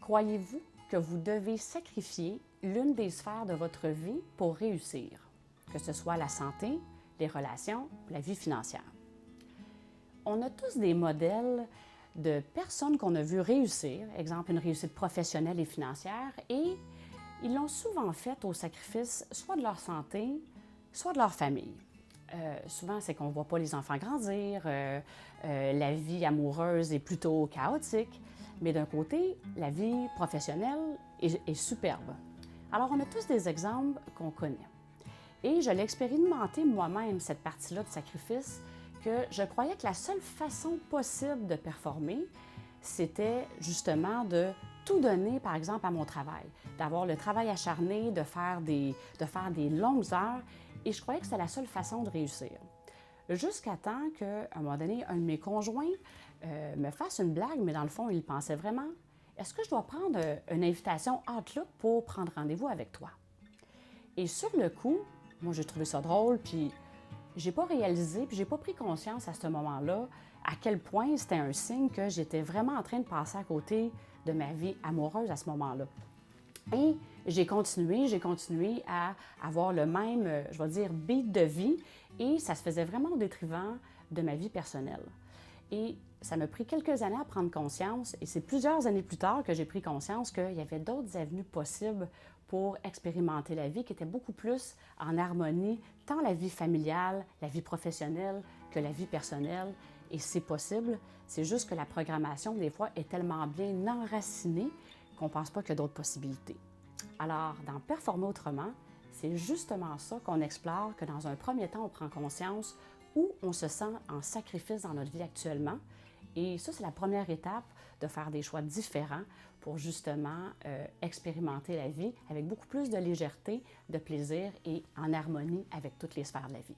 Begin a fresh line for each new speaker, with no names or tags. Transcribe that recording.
Croyez-vous que vous devez sacrifier l'une des sphères de votre vie pour réussir, que ce soit la santé, les relations, la vie financière? On a tous des modèles de personnes qu'on a vues réussir, exemple une réussite professionnelle et financière, et ils l'ont souvent fait au sacrifice soit de leur santé, soit de leur famille. Souvent, c'est qu'on ne voit pas les enfants grandir, la vie amoureuse est plutôt chaotique, mais d'un côté, la vie professionnelle est superbe. Alors, on a tous des exemples qu'on connaît. Et je l'ai expérimenté moi-même, cette partie-là de sacrifice, que je croyais que la seule façon possible de performer, c'était justement de tout donner, par exemple, à mon travail, d'avoir le travail acharné, de faire des longues heures, et je croyais que c'était la seule façon de réussir. Jusqu'à temps qu'à un moment donné, un de mes conjoints me fasse une blague, mais dans le fond, il pensait vraiment « Est-ce que je dois prendre une invitation Outlook pour prendre rendez-vous avec toi? » Et sur le coup, moi, j'ai trouvé ça drôle, puis j'ai pas réalisé, puis j'ai pas pris conscience à ce moment-là à quel point c'était un signe que j'étais vraiment en train de passer à côté de ma vie amoureuse à ce moment-là. Et j'ai continué à avoir le même, je vais dire, beat de vie, et ça se faisait vraiment au détriment de ma vie personnelle. Et ça m'a pris quelques années à prendre conscience, et c'est plusieurs années plus tard que j'ai pris conscience qu'il y avait d'autres avenues possibles pour expérimenter la vie qui étaient beaucoup plus en harmonie, tant la vie familiale, la vie professionnelle que la vie personnelle. Et c'est possible, c'est juste que la programmation, des fois, est tellement bien enracinée qu'on ne pense pas qu'il y a d'autres possibilités. Alors, dans Performer autrement, c'est justement ça qu'on explore, que dans un premier temps, on prend conscience où on se sent en sacrifice dans notre vie actuellement. Et ça, c'est la première étape de faire des choix différents pour justement expérimenter la vie avec beaucoup plus de légèreté, de plaisir et en harmonie avec toutes les sphères de la vie.